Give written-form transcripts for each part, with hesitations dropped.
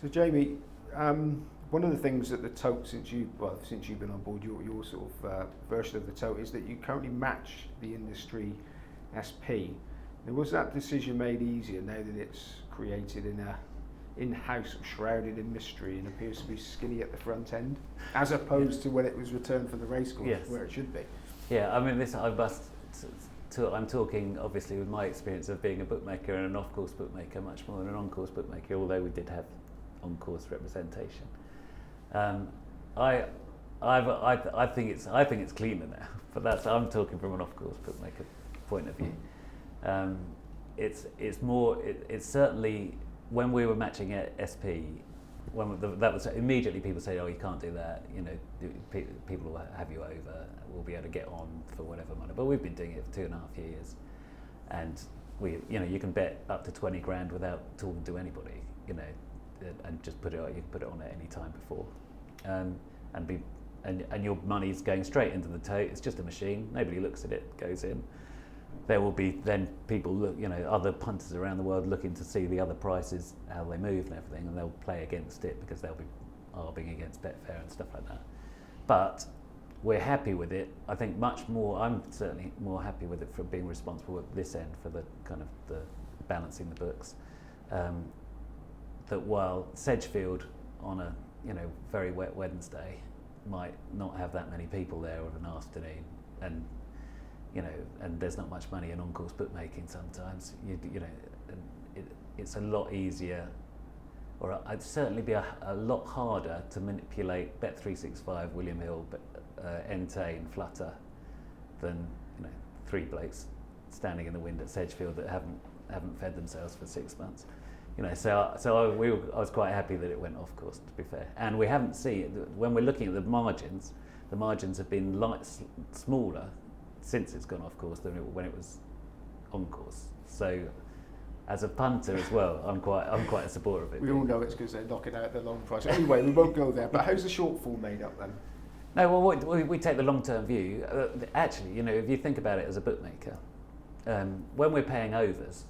So Jamie, one of the things that the Tote, since you've been on board, your sort of version of the Tote is that you currently match the industry SP. Now, was that decision made easier now that it's created in-house, shrouded in mystery, and appears to be skinny at the front end, as opposed to when it was returned from the racecourse, Yes. where it should be? Yeah, I mean, I'm talking obviously with my experience of being a bookmaker and an off-course bookmaker much more than an on-course bookmaker, although we did have on-course representation. I think it's cleaner now, but I'm talking from an off-course bookmaker point of view. It's certainly when we were matching at SP, that was immediately people say, oh, you can't do that. You know, people will have you over. We'll be able to get on for whatever money. But we've been doing it for 2.5 years, and you can bet up to 20 grand without talking to anybody. You know, and just put it on. You can put it on at any time before, and your money's going straight into the Tote. It's just a machine. Nobody looks at it. Goes in. There will be then people other punters around the world looking to see the other prices, how they move and everything, and they'll play against it because they'll be arbing against Betfair and stuff like that. But we're happy with it. I think much more. I'm certainly more happy with it for being responsible at this end for the kind of the balancing the books. That while Sedgefield on a very wet Wednesday might not have that many people there on an afternoon, and there's not much money in on-course bookmaking sometimes. It's a lot easier, or it'd certainly be a lot harder to manipulate Bet365, William Hill, Entain, Flutter, than three blokes standing in the wind at Sedgefield that haven't fed themselves for 6 months. I was quite happy that it went off course, to be fair. And we haven't seen, when we're looking at the margins have been smaller since it's gone off course than when it was on course. So, as a punter as well, I'm quite a supporter of it. We all know it's because they're knocking out the long price. Anyway, we won't go there. But how's the shortfall made up then? No, well, we take the long-term view. Actually, if you think about it as a bookmaker, when we're paying overs,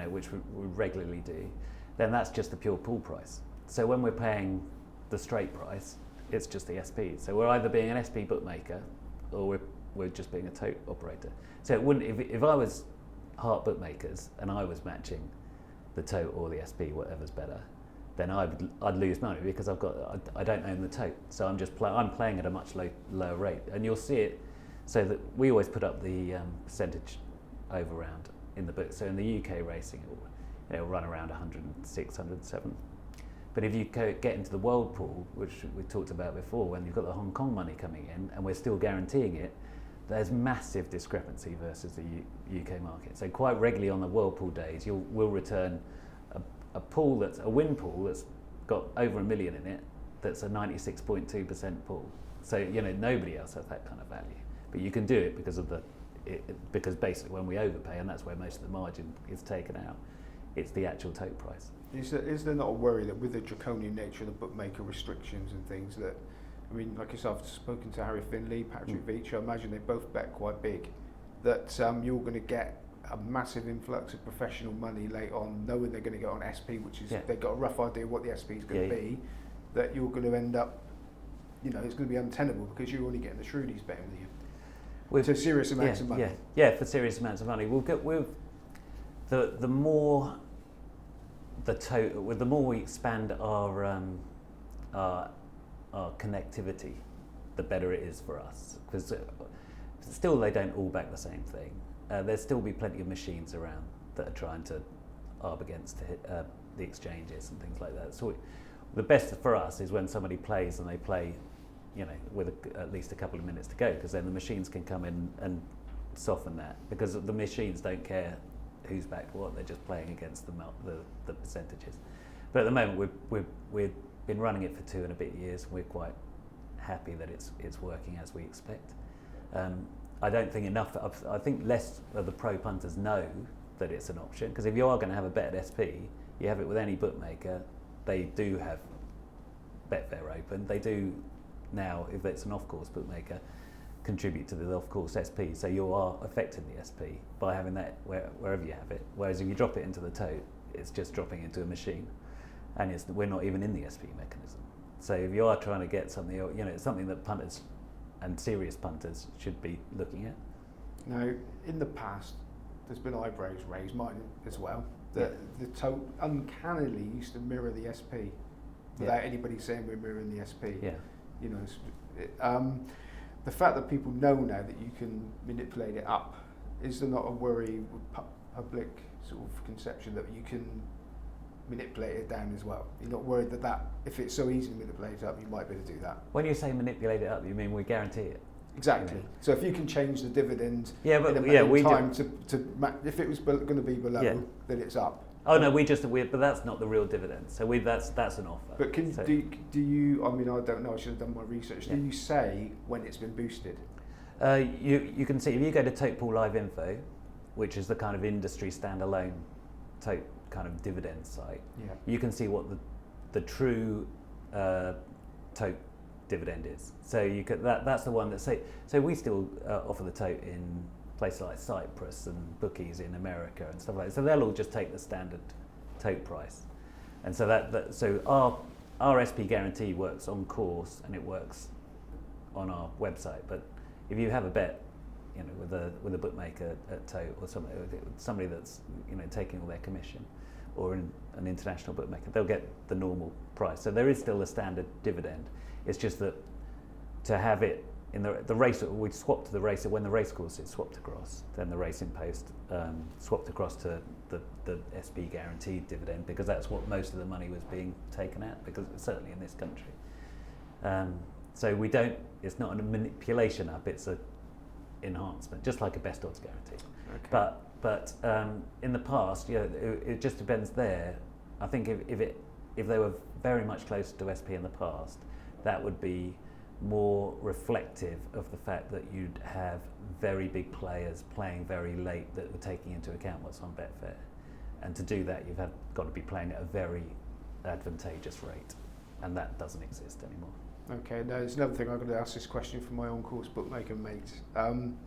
which we regularly do, then that's just the pure pool price. So when we're paying the straight price, it's just the SP. So we're either being an SP bookmaker, or we're just being a Tote operator. So it wouldn't, if I was HART bookmakers and I was matching the Tote or the SP, whatever's better, then I'd lose money because I don't own the Tote. So I'm playing at a much lower rate, and you'll see it. So that we always put up the percentage over round in the book. So in the UK racing, it'll run around 106, 107. But if you get into the world pool, which we talked about before, when you've got the Hong Kong money coming in and we're still guaranteeing it, there's massive discrepancy versus the UK market. So quite regularly on the world pool days, we'll return a win pool that's got over $1 million in it, that's a 96.2% pool. So nobody else has that kind of value. But you can do it because basically when we overpay, and that's where most of the margin is taken out, it's the actual Tote price. Is there not a worry that with the draconian nature of the bookmaker restrictions and things that, like yourself, I've spoken to Harry Finley, Patrick Veach, I imagine they both bet quite big, that you're going to get a massive influx of professional money late on, knowing they're going to get on SP, which is, they've got a rough idea what the SP is going to be, that you're going to end up, it's going to be untenable because you're only getting the Shrewies betting with you. So serious amounts of money. Yeah, for serious amounts of money. The more the Tote, the more we expand our connectivity, the better it is for us. Because still, they don't all back the same thing. There'll still be plenty of machines around that are trying to arb against the exchanges and things like that. So the best for us is when somebody plays and they play, with at least a couple of minutes to go, because then the machines can come in and soften that, because the machines don't care who's backed what, they're just playing against the percentages. But at the moment we've been running it for 2 and a bit years. We're quite happy that it's working as we expect. I don't think enough. I think less of the pro punters know that it's an option, because if you are going to have a bet at SP, you have it with any bookmaker. They do have Betfair open. They do now, if it's an off-course bookmaker, contribute to the off-course SP. So you are affecting the SP by having that wherever you have it. Whereas if you drop it into the Tote, it's just dropping into a machine. and we're not even in the SP mechanism. So if you are trying to get something, it's something that punters and serious punters should be looking at. Now, in the past, there's been eyebrows raised, mine as well, that the Tote uncannily used to mirror the SP without anybody saying we're mirroring the SP. Yeah. The fact that people know now that you can manipulate it up, is there not a worry with public sort of conception that you can manipulate it down as well? You're not worried that if it's so easy to manipulate it up, you might be able to do that? When you say manipulate it up, you mean we guarantee it? Exactly. So if you can change the dividend in time if it was going to be below, then it's up. Oh no, but that's not the real dividend. So that's an offer. But do you? I mean, I don't know. I should have done my research. Do you say when it's been boosted? You can see if you go to Tote Pool Live Info, which is the kind of industry standalone Tote kind of dividend site. Yeah. You can see what the true Tote dividend is. So you could that's the one that so we still offer the Tote in places like Cyprus and bookies in America and stuff like that. So they'll all just take the standard Tote price, and so so our SP guarantee works on course and it works on our website. But if you have a bet, with a bookmaker at Tote or somebody that's taking all their commission, or an international bookmaker, they'll get the normal price. So there is still a standard dividend. It's just that to have it in the race, we swapped to the race when the racecourse is swapped across. Then the racing post swapped across to the SP guaranteed dividend, because that's what most of the money was being taken at, because certainly in this country. So we don't. It's not a manipulation up. It's a enhancement, just like a best odds guarantee. Okay. But in the past, it just depends there. I think if they were very much closer to SP in the past, that would be more reflective of the fact that you'd have very big players playing very late that were taking into account what's on Betfair. And to do that, you've got to be playing at a very advantageous rate, and that doesn't exist anymore. Okay, now there's another thing. I'm going to ask this question from my on-course bookmaker mates. I'm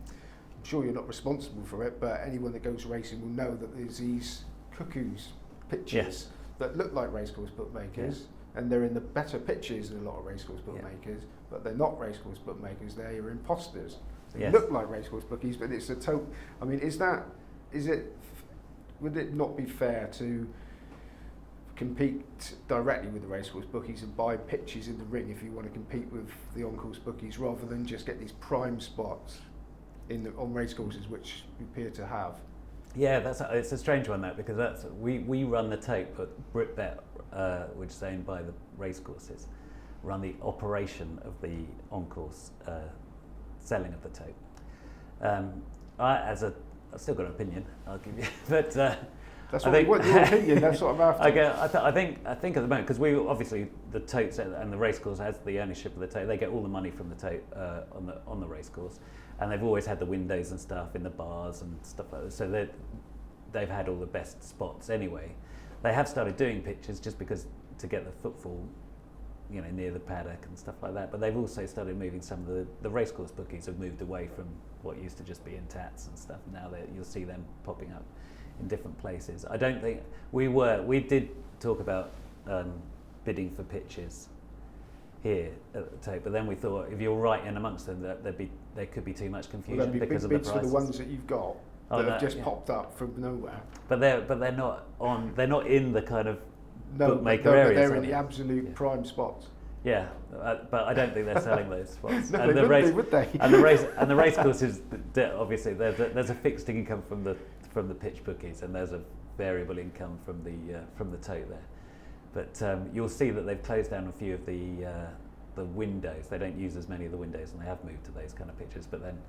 sure you're not responsible for it, but anyone that goes racing will know that there's these cuckoos pitches that look like racecourse bookmakers, and they're in the better pitches than a lot of racecourse bookmakers, but they're not racecourse bookmakers. They are imposters. They look like racecourse bookies, but it's a Tote. I mean, would it not be fair to compete directly with the racecourse bookies and buy pitches in the ring if you want to compete with the on-course bookies, rather than just get these prime spots on racecourses, which we appear to have? Yeah, it's a strange one, that, because we run the Tote, but BritBet, which is owned by the racecourses, run the operation of the on-course selling of the Tote. I've still got an opinion, I'll give you, but that's what we want, your opinion. That's what I'm after. I think at the moment, because we obviously, the Tote and the racecourse has the ownership of the Tote. They get all the money from the Tote on the racecourse, and they've always had the windows and stuff in the bars and stuff like that. So they've had all the best spots anyway. They have started doing pitches just because to get the footfall, near the paddock and stuff like that. But they've also started moving some of the racecourse bookies have moved away from what used to just be in tats and stuff. Now you'll see them popping up in different places. I don't think we did talk about bidding for pitches here at the Tote, but then we thought if you're right in amongst them, that there could be too much confusion because of the prices. For the ones that you've got that have just popped up from nowhere. But they're not on. They're not in the kind of bookmaker areas. They're in the absolute prime spots. Yeah, but I don't think they're selling those spots. No, and would they? And the race courses, obviously, there's a fixed income from the pitch bookies, and there's a variable income from the Tote there. But you'll see that they've closed down a few of the windows. They don't use as many of the windows, and they have moved to those kind of pitches. But then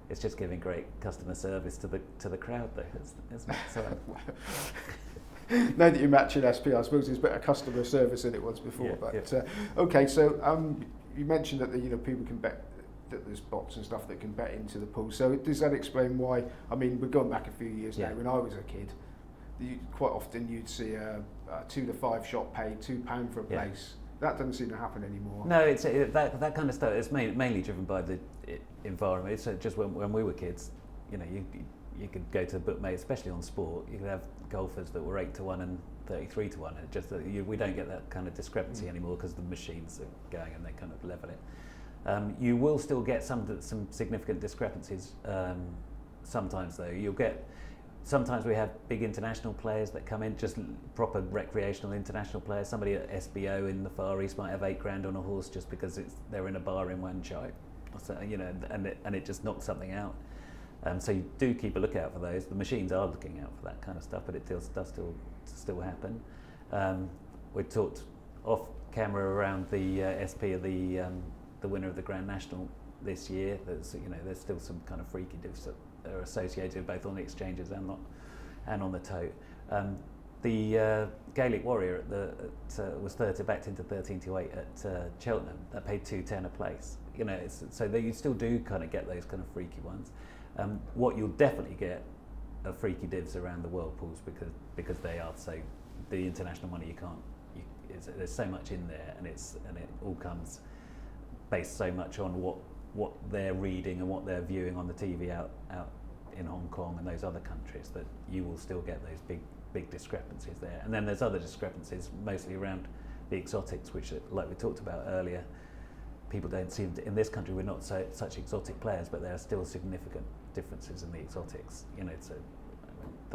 it's just giving great customer service to the crowd, though, isn't it? So, now that you're matching SP, I suppose there's better customer service than it was before. Okay, so you mentioned that people can bet, that there's bots and stuff that can bet into the pool. So does that explain why? I mean, we're going back a few years now. When I was a kid, quite often you'd see a 2 to 5 shot paid £2 for a place. That doesn't seem to happen anymore. No, that kind of stuff. It's mainly driven by the environment. It's just when we were kids, you could go to the bookmaker, especially on sport. You could have golfers that were 8-1 and 33-1. It just we don't get that kind of discrepancy anymore because the machines are going and they kind of level it. You will still get some significant discrepancies. Sometimes though, sometimes we have big international players that come in, just proper recreational international players. Somebody at SBO in the Far East might have £8,000 on a horse just because they're in a bar in Wanchai, so, you know, and it just knocks something out. So you do keep a lookout for those. The machines are looking out for that kind of stuff, but it does still happen. We talked off camera around the SP of the winner of the Grand National this year. There's still some kind of freaky divs that are associated both on the exchanges and on the tote. The Gaelic Warrior was backed into 13-8 at Cheltenham. That paid £2.10 a place. You know, so that you still do kind of get those kind of freaky ones. What you'll definitely get are freaky divs around the world pools because they are so, the international money there's so much in there, and it all comes based so much on what they're reading and what they're viewing on the TV out in Hong Kong and those other countries, that you will still get those big discrepancies there. And then there's other discrepancies, mostly around the exotics, which, like we talked about earlier, people don't seem to, in this country we're not such exotic players, but there are still significant differences in the exotics. You know,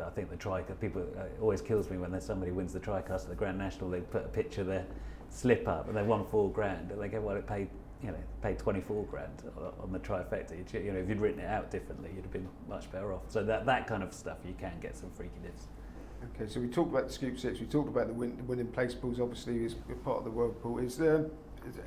I think the people, it always kills me when there's somebody wins the TriCast at the Grand National, they put a picture of their slip up and they won £4,000, and they go, well, it paid 24 grand on the trifecta. You know, if you'd written it out differently, you'd have been much better off. So that kind of stuff, you can get some freaky divs. Okay, so we talked about the Scoop 6, we talked about the winning place pools, obviously is part of the world pool. Is there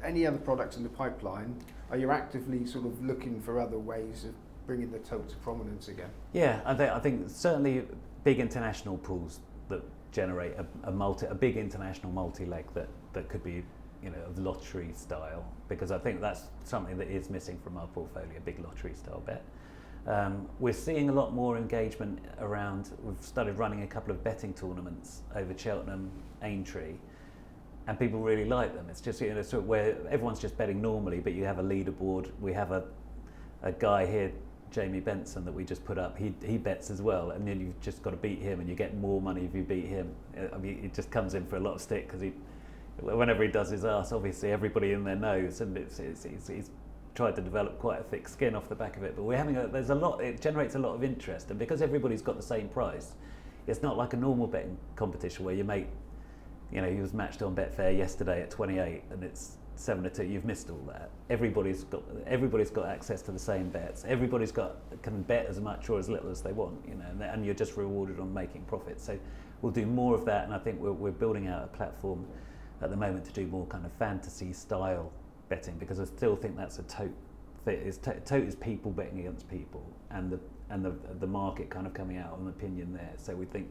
any other products in the pipeline? Are you actively sort of looking for other ways of bringing the tote to prominence again? Yeah, I think certainly big international pools that generate a big international multi-leg that could be, you know, of lottery style, because I think that's something that is missing from our portfolio, a big lottery style bet. We're seeing a lot more engagement around, we've started running a couple of betting tournaments over Cheltenham, Aintree, and people really like them. It's just, you know, sort of where everyone's just betting normally, but you have a leaderboard. We have a guy here, Jamie Benson, that we just put up. He bets as well, and then you've just got to beat him, and you get more money if you beat him. I mean, it just comes in for a lot of stick because whenever he does his arse, obviously everybody in there knows, and he's tried to develop quite a thick skin off the back of it. But it generates a lot of interest, and because everybody's got the same price, it's not like a normal betting competition where your mate, you know, he was matched on Betfair yesterday at 28 and it's 7-2. You've missed all that. Everybody's got access to the same bets. Can bet as much or as little as they want, you know, and you're just rewarded on making profits. So we'll do more of that, and I think we're building out a platform at the moment to do more kind of fantasy style betting, because I still think that's a tote. Tote is people betting against people, and the market kind of coming out on opinion there. So we think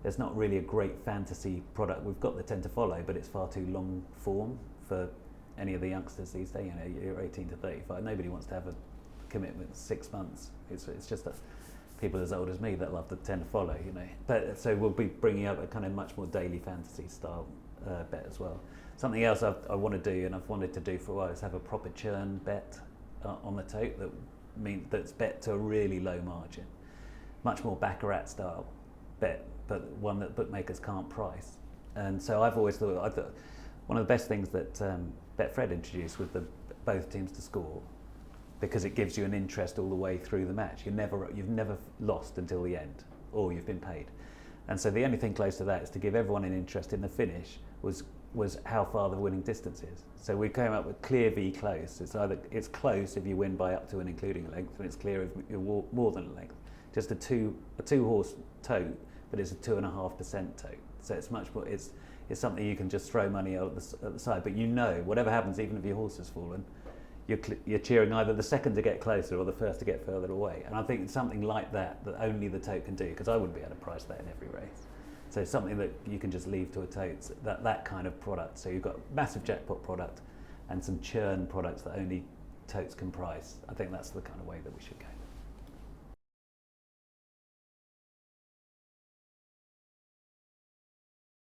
there's not really a great fantasy product. We've got the 10 to follow, but it's far too long form for any of the youngsters these days. You know, you're 18 to 35. Nobody wants to have a commitment of 6 months. It's just that people as old as me that love the 10 to follow. You know, but so we'll be bringing up a kind of much more daily fantasy style bet as well. Something else I want to do, and I've wanted to do for a while, is have a proper churn bet on the tote that's bet to a really low margin, much more Baccarat style bet, but one that bookmakers can't price. And so I've always thought one of the best things that Betfred introduced was both teams to score, because it gives you an interest all the way through the match. You've never lost until the end, or you've been paid. And so the only thing close to that is to give everyone an interest in the finish was how far the winning distance is. So we came up with clear v close. It's close if you win by up to and including a length, and it's clear if you're more than a length. Just a two horse tote, but it's a 2.5% tote. So it's much more. It's something you can just throw money out at the side. But you know, whatever happens, even if your horse has fallen, you're cheering either the second to get closer or the first to get further away. And I think it's something like that only the tote can do, because I wouldn't be able to price that in every race. So it's something that you can just leave to a tote, that kind of product. So you've got massive jackpot product and some churn products that only totes can price. I think that's the kind of way that we should go.